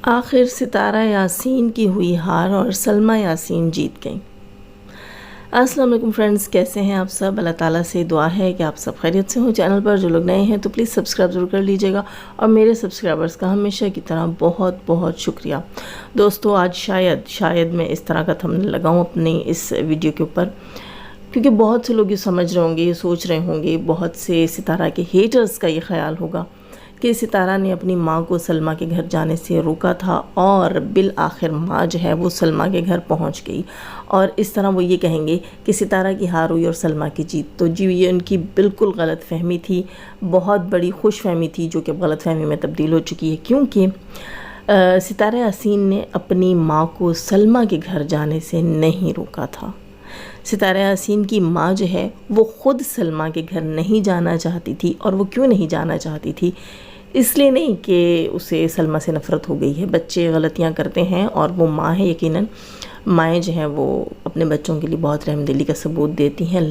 آخر ستارہ یاسین کی ہوئی ہار اور سلمیٰ یاسین جیت گئیں۔ السلام علیکم فرینڈز، کیسے ہیں آپ سب؟ اللہ تعالیٰ سے دعا ہے کہ آپ سب خیریت سے ہوں۔ چینل پر جو لوگ نئے ہیں تو پلیز سبسکرائب ضرور کر لیجئے گا، اور میرے سبسکرائبرز کا ہمیشہ کی طرح بہت بہت شکریہ۔ دوستو، آج شاید میں اس طرح کا تھمبنیل لگاؤں اپنی اس ویڈیو کے اوپر، کیونکہ بہت سے لوگ یہ سمجھ رہے ہوں گے، یہ سوچ رہے ہوں گے، بہت سے ستارہ کے ہیٹرز کا یہ خیال ہوگا کہ ستارہ نے اپنی ماں کو سلمیٰ کے گھر جانے سے روکا تھا، اور بالآخر ماں جو ہے وہ سلمیٰ کے گھر پہنچ گئی، اور اس طرح وہ یہ کہیں گے کہ ستارہ کی ہار ہوئی اور سلمیٰ کی جیت۔ تو جی، یہ ان کی بالکل غلط فہمی تھی، بہت بڑی خوش فہمی تھی جو کہ غلط فہمی میں تبدیل ہو چکی ہے، کیونکہ ستارہ یاسین نے اپنی ماں کو سلمیٰ کے گھر جانے سے نہیں روکا تھا۔ ستارہ یاسین کی ماں جو ہے وہ خود سلمیٰ کے گھر نہیں جانا چاہتی تھی، اور وہ کیوں نہیں جانا چاہتی تھی؟ اس لیے نہیں کہ اسے سلمیٰ سے نفرت ہو گئی ہے، بچے غلطیاں کرتے ہیں، اور وہ ماں ہے، یقیناً مائیں جو ہیں وہ اپنے بچوں کے لیے بہت رحم دلی کا ثبوت دیتی ہیں،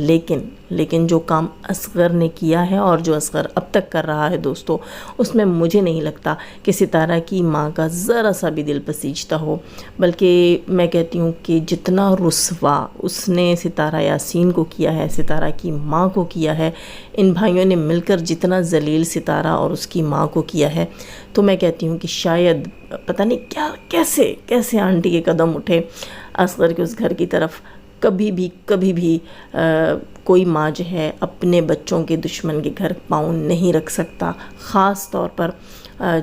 لیکن جو کام اصغر نے کیا ہے اور جو اصغر اب تک کر رہا ہے دوستو، اس میں مجھے نہیں لگتا کہ ستارہ کی ماں کا ذرا سا بھی دل پسیجتا ہو، بلکہ میں کہتی ہوں کہ جتنا رسوا اس نے ستارہ یاسین کو کیا ہے، ستارہ کی ماں کو کیا ہے، ان بھائیوں نے مل کر جتنا ذلیل ستارہ اور اس کی ماں کو کیا ہے، تو میں کہتی ہوں کہ شاید پتہ نہیں کیا کیسے آنٹی کے قدم اٹھے اصغر کے اس گھر کی طرف۔ کبھی بھی کوئی ماں جو ہے اپنے بچوں کے دشمن کے گھر پاؤں نہیں رکھ سکتا، خاص طور پر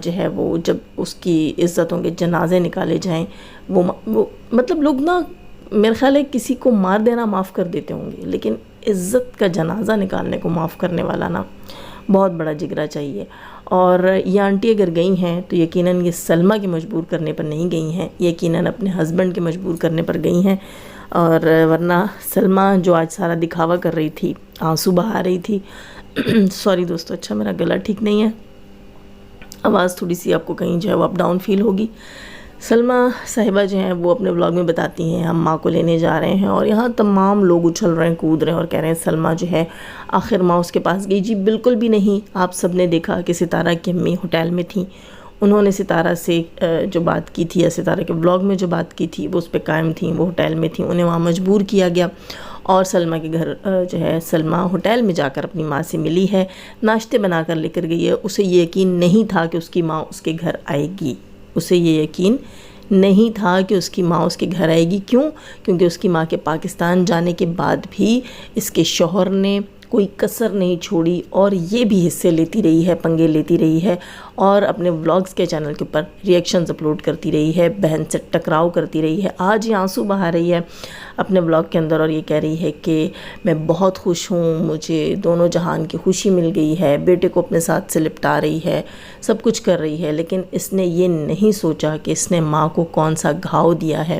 جو ہے وہ جب اس کی عزتوں کے جنازے نکالے جائیں، وہ مطلب لوگ نا، میرے خیال ہے کسی کو مار دینا معاف کر دیتے ہوں گے، لیکن عزت کا جنازہ نکالنے کو معاف کرنے والا نا بہت بڑا جگرا چاہیے۔ اور یہ آنٹی اگر گئی ہیں تو یقیناً یہ سلمیٰ کے مجبور کرنے پر نہیں گئی ہیں، یقیناً اپنے ہسبینڈ کے مجبور کرنے پر گئی ہیں، اور ورنہ سلمیٰ جو آج سارا دکھاوا کر رہی تھی، آنسو بہا رہی تھی سوری دوستو، اچھا میرا گلا ٹھیک نہیں ہے، آواز تھوڑی سی آپ کو کہیں جو ہے وہ اپ ڈاؤن فیل ہوگی۔ سلمیٰ صاحبہ جو ہیں وہ اپنے بلاگ میں بتاتی ہیں، ہم ماں کو لینے جا رہے ہیں، اور یہاں تمام لوگ اچھل رہے ہیں، کود رہے ہیں، اور کہہ رہے ہیں سلمیٰ جو ہے آخر ماں اس کے پاس گئی۔ جی بالکل بھی نہیں، آپ سب نے دیکھا کہ ستارہ کی امی ہوٹل میں تھیں، انہوں نے ستارہ سے جو بات کی تھی، یا ستارہ کے بلاگ میں جو بات کی تھی وہ اس پہ قائم تھیں، وہ ہوٹل میں تھیں، انہیں وہاں مجبور کیا گیا، اور سلمیٰ کے گھر جو ہے سلمیٰ ہوٹل میں جا کر اپنی ماں سے ملی ہے، ناشتے بنا کر لے کر گئی ہے۔ اسے یہ یقین نہیں تھا کہ اس کی ماں اس کے گھر آئے گی، اسے یہ یقین نہیں تھا کہ اس کی ماں اس کے گھر آئے گی۔ کیونکہ اس کی ماں کے پاکستان جانے کے بعد بھی اس کے شوہر نے کوئی کسر نہیں چھوڑی، اور یہ بھی حصے لیتی رہی ہے، پنگے لیتی رہی ہے، اور اپنے ولاگز کے چینل کے اوپر ریئیکشنز اپلوڈ کرتی رہی ہے، بہن سے ٹکراؤ کرتی رہی ہے۔ آج یہ آنسو بہا رہی ہے اپنے ولاگ کے اندر، اور یہ کہہ رہی ہے کہ میں بہت خوش ہوں، مجھے دونوں جہان کی خوشی مل گئی ہے، بیٹے کو اپنے ساتھ سے لپٹا رہی ہے، سب کچھ کر رہی ہے، لیکن اس نے یہ نہیں سوچا کہ اس نے ماں کو کون سا گھاؤ دیا ہے۔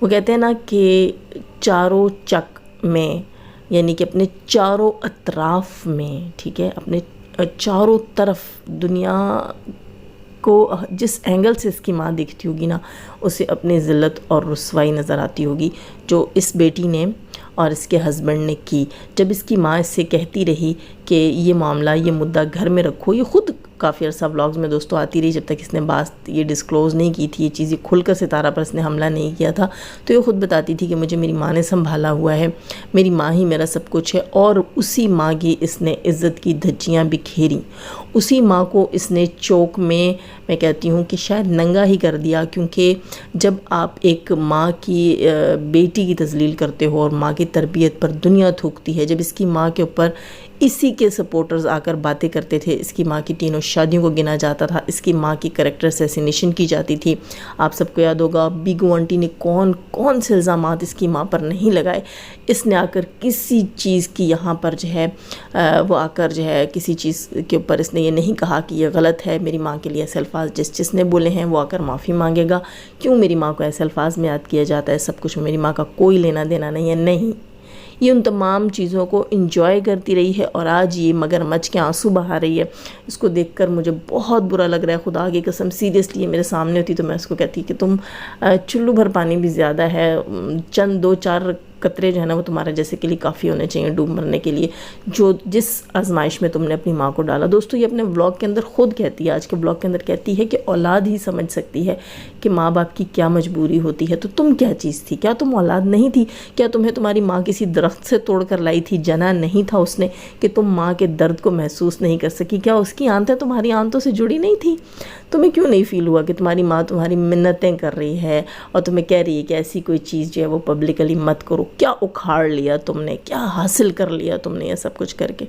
وہ کہتے ہیں نا کہ چاروں چک میں، یعنی کہ اپنے چاروں اطراف میں، ٹھیک ہے، اپنے چاروں طرف دنیا کو جس اینگل سے اس کی ماں دکھتی ہوگی نا، اسے اپنی ذلت اور رسوائی نظر آتی ہوگی، جو اس بیٹی نے اور اس کے ہسبینڈ نے کی۔ جب اس کی ماں اس سے کہتی رہی کہ یہ معاملہ، یہ مدعا گھر میں رکھو، یہ خود کافی عرصہ ولاگز میں دوستوں آتی رہی، جب تک اس نے بات یہ ڈسکلوز نہیں کی تھی، یہ چیزیں کھل کر ستارہ پر اس نے حملہ نہیں کیا تھا، تو یہ خود بتاتی تھی کہ مجھے میری ماں نے سنبھالا ہوا ہے، میری ماں ہی میرا سب کچھ ہے، اور اسی ماں کی اس نے عزت کی دھجیاں بکھیری، اسی ماں کو اس نے چوک میں کہتی ہوں کہ شاید ننگا ہی کر دیا، کیونکہ جب آپ ایک ماں کی بیٹی کی تذلیل کرتے ہو اور ماں کی تربیت پر دنیا تھوکتی ہے، جب اس کی ماں کے اوپر اسی کے سپورٹرز آ کر باتیں کرتے تھے، اس کی ماں کی تینوں شادیوں کو گنا جاتا تھا، اس کی ماں کی کریکٹر اسیسینیشن کی جاتی تھی، آپ سب کو یاد ہوگا بیگو آنٹی نے کون سے الزامات اس کی ماں پر نہیں لگائے، اس نے آ کر کسی چیز کی یہاں پر جو ہے وہ آ کر جو ہے کسی چیز کے اوپر اس نے یہ نہیں کہا کہ یہ غلط ہے، میری ماں کے لیے ایسے الفاظ جس نے بولے ہیں وہ آ کر معافی مانگے گا، کیوں میری ماں کو ایسے الفاظ میں یاد کیا جاتا ہے، سب کچھ میری ماں کا کوئی لینا دینا نہیں ہے، نہیں، یہ ان تمام چیزوں کو انجوائے کرتی رہی ہے، اور آج یہ مگر مچ کے آنسو بہا رہی ہے۔ اس کو دیکھ کر مجھے بہت برا لگ رہا ہے، خدا کی قسم، سیریسلی یہ میرے سامنے ہوتی تو میں اس کو کہتی کہ تم چلو بھر پانی بھی زیادہ ہے، چند 2-4 قطرے جو ہے نا وہ تمہارے جیسے کے لیے کافی ہونے چاہیے ڈوب مرنے کے لیے، جو جس آزمائش میں تم نے اپنی ماں کو ڈالا۔ دوستو یہ اپنے ولاگ کے اندر خود کہتی ہے، آج کے ولاگ کے اندر کہتی ہے کہ اولاد ہی سمجھ سکتی ہے کہ ماں باپ کی کیا مجبوری ہوتی ہے۔ تو تم کیا چیز تھی؟ کیا تم اولاد نہیں تھی؟ کیا تمہیں تمہاری ماں کسی درخت سے توڑ کر لائی تھی؟ جنا نہیں تھا اس نے کہ تم ماں کے درد کو محسوس نہیں کر سکی؟ کیا اس کی آنتیں تمہاری آنتوں سے جڑی نہیں تھی؟ تمہیں کیوں نہیں فیل ہوا کہ تمہاری ماں تمہاری منتیں کر رہی ہے اور تمہیں کہہ رہی ہے کہ ایسی کوئی چیز جو ہے وہ پبلکلی مت کرو؟ کیا اکھاڑ لیا تم نے، کیا حاصل کر لیا تم نے یہ سب کچھ کر کے؟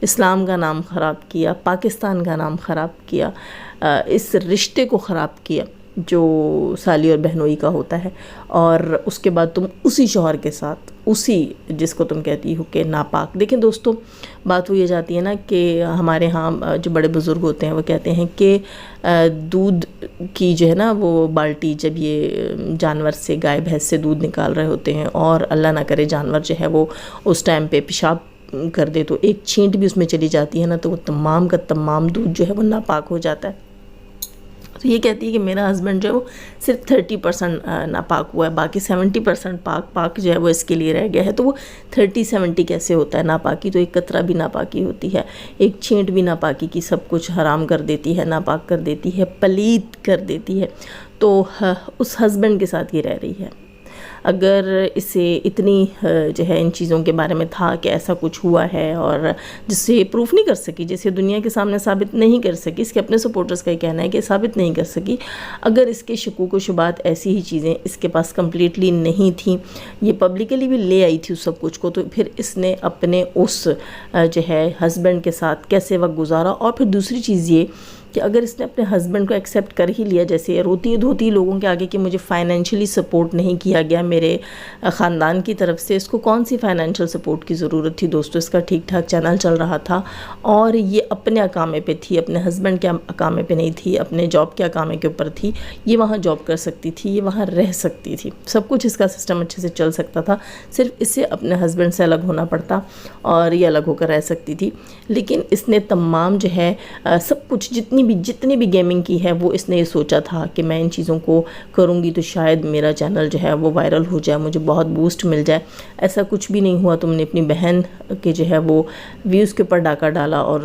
اسلام کا نام خراب کیا، پاکستان کا نام خراب کیا، اس رشتے کو خراب کیا جو سالی اور بہنوئی کا ہوتا ہے، اور اس کے بعد تم اسی شوہر کے ساتھ، اسی جس کو تم کہتی ہو کہ ناپاک۔ دیکھیں دوستو بات وہ یہ جاتی ہے نا کہ ہمارے ہاں جو بڑے بزرگ ہوتے ہیں وہ کہتے ہیں کہ دودھ کی جو ہے نا وہ بالٹی جب یہ جانور سے، گائے بھینس سے دودھ نکال رہے ہوتے ہیں اور اللہ نہ کرے جانور جو ہے وہ اس ٹائم پہ پیشاب کر دے تو ایک چھینٹ بھی اس میں چلی جاتی ہے نا، تو وہ تمام کا تمام دودھ جو ہے وہ ناپاک ہو جاتا ہے۔ تو یہ کہتی ہے کہ میرا ہسبینڈ جو ہے وہ صرف 30% ناپاک ہوا ہے، باقی 70% پاک جو ہے وہ اس کے لیے رہ گیا ہے۔ تو وہ 30-70 کیسے ہوتا ہے ناپاکی؟ تو ایک قطرہ بھی ناپاکی ہوتی ہے، ایک چھینٹ بھی ناپاکی کی سب کچھ حرام کر دیتی ہے، ناپاک کر دیتی ہے، پلید کر دیتی ہے۔ تو اس ہسبینڈ کے ساتھ یہ رہ رہی ہے۔ اگر اسے اتنی جو ہے ان چیزوں کے بارے میں تھا کہ ایسا کچھ ہوا ہے اور جس سے یہ پروف نہیں کر سکی، جسے دنیا کے سامنے ثابت نہیں کر سکی، اس کے اپنے سپورٹرز کا یہ کہنا ہے کہ ثابت نہیں کر سکی، اگر اس کے شکوک و شبہات ایسی ہی چیزیں اس کے پاس کمپلیٹلی نہیں تھیں، یہ پبلکلی بھی لے آئی تھی اس سب کچھ کو، تو پھر اس نے اپنے اس جو ہے ہسبینڈ کے ساتھ کیسے وقت گزارا؟ اور پھر دوسری چیز یہ کہ اگر اس نے اپنے ہسبینڈ کو ایکسیپٹ کر ہی لیا، جیسے روتی دھوتی لوگوں کے آگے کہ مجھے فائنینشلی سپورٹ نہیں کیا گیا میرے خاندان کی طرف سے، اس کو کون سی فائنینشیل سپورٹ کی ضرورت تھی؟ دوستو اس کا ٹھیک ٹھاک چینل چل رہا تھا اور یہ اپنے اقامے پہ تھی، اپنے ہسبینڈ کے اقامے پہ نہیں تھی، اپنے جاب کے اقامے کے اوپر تھی، یہ وہاں جاب کر سکتی تھی، یہ وہاں رہ سکتی تھی، سب کچھ اس کا سسٹم اچھے سے چل سکتا تھا، صرف اسے اپنے ہسبینڈ سے الگ ہونا پڑتا اور یہ الگ ہو کر رہ سکتی تھی۔ لیکن اس نے تمام جو ہے سب کچھ جتنی بھی گیمنگ کی ہے وہ اس نے یہ سوچا تھا کہ میں ان چیزوں کو کروں گی تو شاید میرا چینل جو ہے وہ وائرل ہو جائے، مجھے بہت بوسٹ مل جائے۔ ایسا کچھ بھی نہیں ہوا، تم نے اپنی بہن کے جو ہے وہ ویوز کے اوپر ڈاکہ ڈالا اور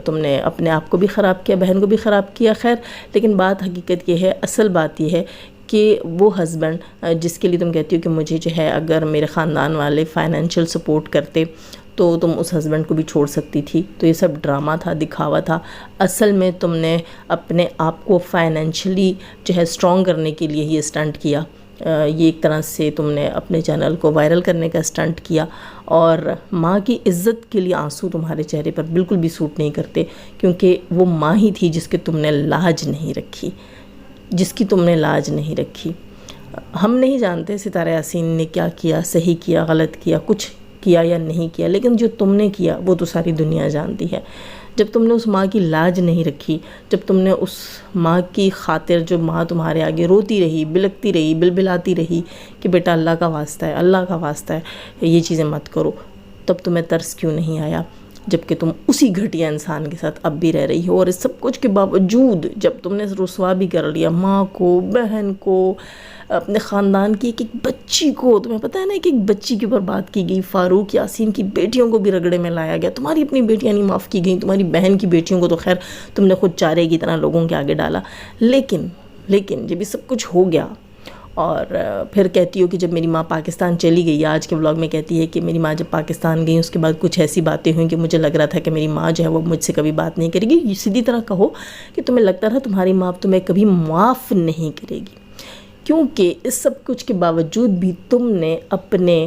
تم نے اپنے آپ کو بھی خراب کیا، بہن کو بھی خراب کیا۔ خیر لیکن بات حقیقت یہ ہے، اصل بات یہ ہے کہ وہ ہسبینڈ جس کے لیے تم کہتی ہو کہ مجھے جو ہے اگر میرے خاندان والے فائنینشیل سپورٹ کرتے تو تم اس ہسبینڈ کو بھی چھوڑ سکتی تھی، تو یہ سب ڈرامہ تھا، دکھاوا تھا۔ اصل میں تم نے اپنے آپ کو فائنینشلی جو ہے سٹرونگ کرنے کے لیے یہ اسٹنٹ کیا، یہ ایک طرح سے تم نے اپنے چینل کو وائرل کرنے کا اسٹنٹ کیا، اور ماں کی عزت کے لیے آنسو تمہارے چہرے پر بالکل بھی سوٹ نہیں کرتے، کیونکہ وہ ماں ہی تھی جس کی تم نے لاج نہیں رکھی۔ ہم نہیں جانتے ستارہ یاسین نے کیا کیا، صحیح کیا، غلط کیا، کچھ کیا یا نہیں کیا، لیکن جو تم نے کیا وہ تو ساری دنیا جانتی ہے۔ جب تم نے اس ماں کی لاج نہیں رکھی، جب تم نے اس ماں کی خاطر، جو ماں تمہارے آگے روتی رہی، بلکتی رہی، بلبلاتی رہی کہ بیٹا اللہ کا واسطہ ہے، اللہ کا واسطہ ہے، یہ چیزیں مت کرو، تب تمہیں ترس کیوں نہیں آیا؟ جبکہ تم اسی گھٹیا انسان کے ساتھ اب بھی رہ رہی ہو، اور اس سب کچھ کے باوجود جب تم نے رسوا بھی کر لیا ماں کو، بہن کو، اپنے خاندان کی ایک بچی کو، تمہیں پتہ ہے نا ایک بچی کے اوپر بات کی گئی، فاروق یاسین کی بیٹیوں کو بھی رگڑے میں لایا گیا، تمہاری اپنی بیٹیاں نہیں معاف کی گئیں، تمہاری بہن کی بیٹیوں کو تو خیر تم نے خود چارے کی طرح لوگوں کے آگے ڈالا، لیکن جب یہ سب کچھ ہو گیا اور پھر کہتی ہو کہ جب میری ماں پاکستان چلی گئی، آج کے ولاگ میں کہتی ہے کہ میری ماں جب پاکستان گئی اس کے بعد کچھ ایسی باتیں ہوئیں کہ مجھے لگ رہا تھا کہ میری ماں جو ہے وہ مجھ سے کبھی بات نہیں کرے گی، یہ سیدھی طرح کہو کہ تمہیں لگتا تھا تمہاری ماں تمہیں کبھی معاف نہیں کرے گی، کیونکہ اس سب کچھ کے باوجود بھی تم نے اپنے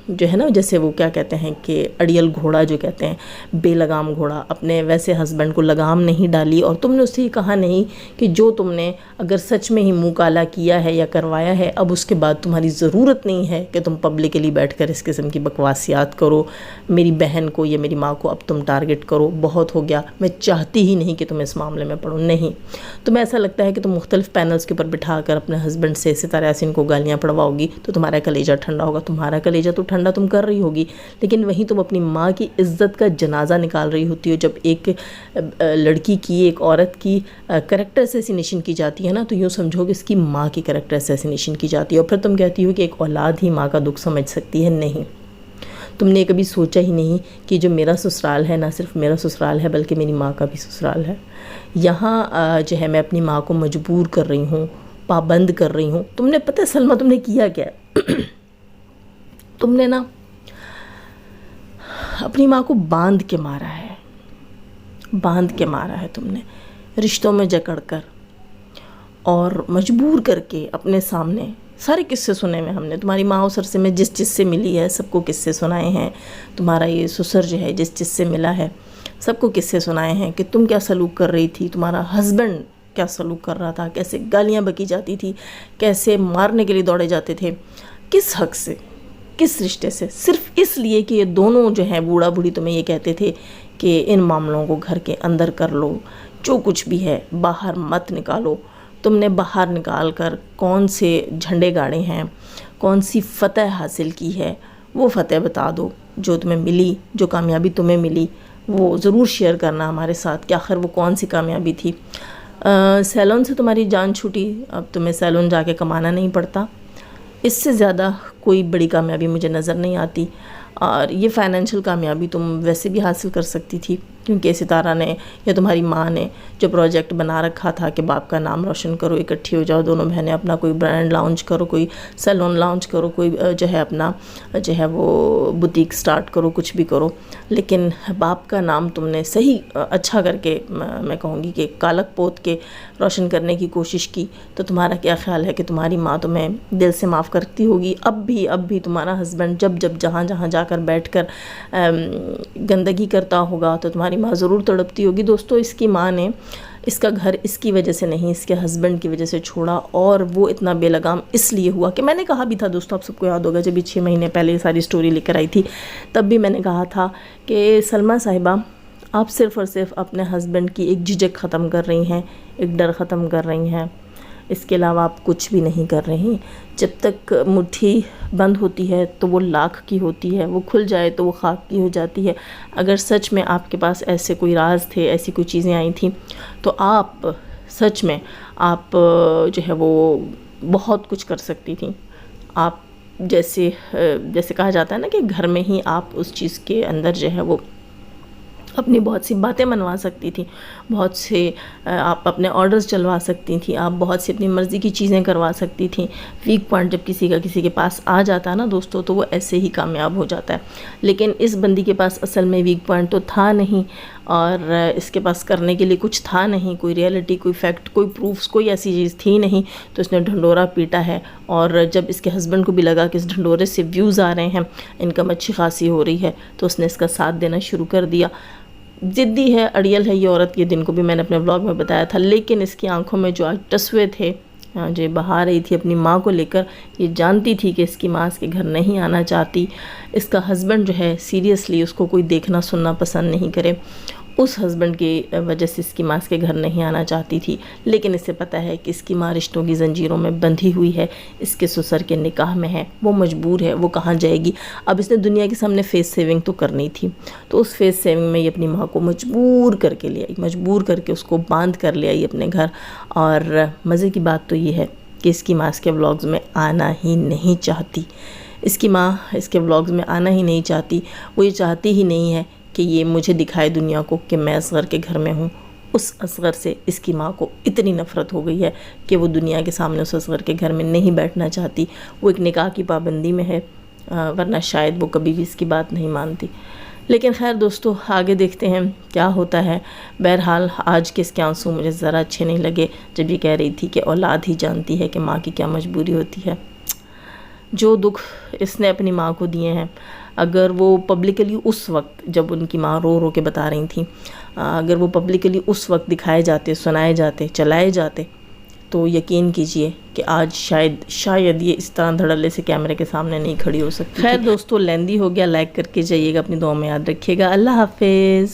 جو ہے نا جیسے وہ کیا کہتے ہیں کہ اڑیل گھوڑا جو کہتے ہیں، بے لگام گھوڑا، اپنے ویسے ہسبینڈ کو لگام نہیں ڈالی، اور تم نے اسے یہ کہا نہیں کہ جو تم نے اگر سچ میں ہی منہ کالا کیا ہے یا کروایا ہے، اب اس کے بعد تمہاری ضرورت نہیں ہے کہ تم پبلکلی بیٹھ کر اس قسم کی بکواسیات کرو، میری بہن کو یا میری ماں کو اب تم ٹارگٹ کرو، بہت ہو گیا، میں چاہتی ہی نہیں کہ تم اس معاملے میں پڑھو، نہیں۔ تمہیں ایسا لگتا ہے کہ تم مختلف پینلز کے اوپر بٹھا کر اپنے ہسبینڈ سے ستارہ یاسین کو گالیاں پڑواؤ گی تو تمہارا کلیجہ ٹھنڈا ہوگا، تمہارا کلیجہ تو ٹھنڈا تم کر رہی ہوگی، لیکن وہیں تم اپنی ماں کی عزت کا جنازہ نکال رہی ہوتی ہو. جب ایک لڑکی کی، ایک عورت کی کریکٹر اسیسینیشن کی جاتی ہے نا، تو یوں سمجھو کہ اس کی ماں کی کریکٹر اسیسینیشن کی جاتی ہے، اور پھر تم کہتی ہو کہ ایک اولاد ہی ماں کا دکھ سمجھ سکتی ہے. نہیں، تم نے کبھی سوچا ہی نہیں کہ جو میرا سسرال ہے نہ صرف میرا سسرال ہے بلکہ میری ماں کا بھی سسرال ہے. یہاں جو ہے میں اپنی ماں کو مجبور کر رہی ہوں، پابند کر رہی ہوں. تم نے پتہ سلمہ تم نے کیا کیا ہے؟ تم نے نا اپنی ماں کو باندھ کے مارا ہے، باندھ کے مارا ہے تم نے، رشتوں میں جکڑ کر اور مجبور کر کے اپنے سامنے. سارے قصے سنے ہوئے ہم نے، تمہاری ماں اس عرصے میں جس سے ملی ہے سب کو قصے سنائے ہیں. تمہارا یہ سسر جو ہے جس سے ملا ہے سب کو قصے سنائے ہیں کہ تم کیا سلوک کر رہی تھی، تمہارا ہسبینڈ کیا سلوک کر رہا تھا، کیسے گالیاں بکی جاتی تھی، کیسے مارنے کے لیے دوڑے جاتے تھے. کس حق سے، کس رشتے سے؟ صرف اس لیے کہ یہ دونوں جو ہیں بوڑھا بوڑھی تمہیں یہ کہتے تھے کہ ان معاملوں کو گھر کے اندر کر لو، جو کچھ بھی ہے باہر مت نکالو. تم نے باہر نکال کر کون سے جھنڈے گاڑے ہیں، کون سی فتح حاصل کی ہے، وہ فتح بتا دو جو تمہیں ملی، جو کامیابی تمہیں ملی وہ ضرور شیئر کرنا ہمارے ساتھ کہ آخر وہ کون سی کامیابی تھی. سیلون سے تمہاری جان چھوٹی، اب تمہیں سیلون جا کے کمانا نہیں پڑتا. اس سے زیادہ کوئی بڑی کامیابی مجھے نظر نہیں آتی. اور یہ فائنینشیل کامیابی تم ویسے بھی حاصل کر سکتی تھی، کیونکہ ستارہ نے یا تمہاری ماں نے جو پروجیکٹ بنا رکھا تھا کہ باپ کا نام روشن کرو، اکٹھی ہو جاؤ دونوں بہنیں، اپنا کوئی برانڈ لانچ کرو، کوئی سیلون لانچ کرو، کوئی جو ہے اپنا جو ہے وہ بوتیک سٹارٹ کرو، کچھ بھی کرو. لیکن باپ کا نام تم نے صحیح اچھا کر کے، میں کہوں گی کہ کالک پوت کے روشن کرنے کی کوشش کی. تو تمہارا کیا خیال ہے کہ تمہاری ماں تمہیں دل سے معاف کرتی ہوگی؟ اب بھی تمہارا ہسبینڈ جب جہاں جا کر بیٹھ کر گندگی کرتا ہوگا تو تمہاری ماں ضرور تڑپتی ہوگی. دوستو، اس کی ماں نے اس کا گھر اس کی وجہ سے نہیں، اس کے ہسبینڈ کی وجہ سے چھوڑا، اور وہ اتنا بے لگام اس لیے ہوا کہ میں نے کہا بھی تھا دوستو، آپ سب کو یاد ہوگا جب یہ 6 مہینے پہلے یہ ساری سٹوری لے کر آئی تھی، تب بھی میں نے کہا تھا کہ سلمہ صاحبہ آپ صرف اور صرف اپنے ہسبینڈ کی ایک جھجک ختم کر رہی ہیں، ایک ڈر ختم کر رہی ہیں، اس کے علاوہ آپ کچھ بھی نہیں کر رہی. جب تک مٹھی بند ہوتی ہے تو وہ لاکھ کی ہوتی ہے، وہ کھل جائے تو وہ خاک کی ہو جاتی ہے. اگر سچ میں آپ کے پاس ایسے کوئی راز تھے، ایسی کوئی چیزیں آئی تھیں، تو آپ سچ میں آپ جو ہے وہ بہت کچھ کر سکتی تھیں. آپ جیسے کہا جاتا ہے نا کہ گھر میں ہی آپ اس چیز کے اندر جو ہے وہ اپنی بہت سی باتیں منوا سکتی تھیں، بہت سے آپ اپنے آرڈرز چلوا سکتی تھیں، آپ بہت سی اپنی مرضی کی چیزیں کروا سکتی تھیں. ویک پوائنٹ جب کسی کے پاس آ جاتا ہے نا دوستو، تو وہ ایسے ہی کامیاب ہو جاتا ہے. لیکن اس بندی کے پاس اصل میں ویک پوائنٹ تو تھا نہیں، اور اس کے پاس کرنے کے لیے کچھ تھا نہیں، کوئی ریئلٹی، کوئی فیکٹ، کوئی پروفز، کوئی ایسی چیز تھی نہیں. تو اس نے ڈھنڈورا پیٹا ہے، اور جب اس کے ہسبینڈ کو بھی لگا کہ اس ڈھنڈورے سے ویوز آ رہے ہیں، انکم اچھی خاصی ہو رہی ہے، تو اس نے اس کا ساتھ دینا شروع کر دیا. ضدی ہے، اڑیل ہے یہ عورت، یہ دن کو بھی میں نے اپنے بلاگ میں بتایا تھا. لیکن اس کی آنکھوں میں جو آج ٹسوے تھے، جو بہا رہی تھی اپنی ماں کو لے کر، یہ جانتی تھی کہ اس کی ماں اس کے گھر نہیں آنا چاہتی. اس کا ہسبینڈ جو ہے سیریسلی اس کو کوئی دیکھنا سننا پسند نہیں کرے، اس ہسبینڈ کی وجہ سے اس کی ماں اس کے گھر نہیں آنا چاہتی تھی. لیکن اسے پتہ ہے کہ اس کی ماں رشتوں کی زنجیروں میں بندھی ہوئی ہے، اس کے سسر کے نکاح میں ہے، وہ مجبور ہے، وہ کہاں جائے گی. اب اس نے دنیا کے سامنے فیس سیونگ تو کرنی تھی، تو اس فیس سیونگ میں یہ اپنی ماں کو مجبور کر کے لے آئی، مجبور کر کے اس کو باندھ کر لے آئی اپنے گھر. اور مزے کی بات تو یہ ہے کہ اس کی ماں اس کے ولاگز میں آنا ہی نہیں چاہتی. اس کی ماں اس کے ولاگز میں آنا ہی نہیں چاہتی. وہ یہ چاہتی ہی نہیں ہے کہ یہ مجھے دکھائے دنیا کو کہ میں اصغر کے گھر میں ہوں. اس اصغر سے اس کی ماں کو اتنی نفرت ہو گئی ہے کہ وہ دنیا کے سامنے اس اصغر کے گھر میں نہیں بیٹھنا چاہتی. وہ ایک نکاح کی پابندی میں ہے، ورنہ شاید وہ کبھی بھی اس کی بات نہیں مانتی. لیکن خیر دوستو، آگے دیکھتے ہیں کیا ہوتا ہے. بہرحال آج کے اس کے آنسو مجھے ذرا اچھے نہیں لگے جب یہ کہہ رہی تھی کہ اولاد ہی جانتی ہے کہ ماں کی کیا مجبوری ہوتی ہے. جو دکھ اس نے اپنی ماں کو دیے ہیں، اگر وہ پبلکلی اس وقت جب ان کی ماں رو کے بتا رہی تھیں، اگر وہ پبلکلی اس وقت دکھائے جاتے، سنائے جاتے، چلائے جاتے، تو یقین کیجئے کہ آج شاید یہ اس طرح دھڑلے سے کیمرے کے سامنے نہیں کھڑی ہو سکتی. خیر دوستو، لیندی ہو گیا، لائک کر کے جائیے گا، اپنی دعا میں یاد رکھیے گا. اللہ حافظ.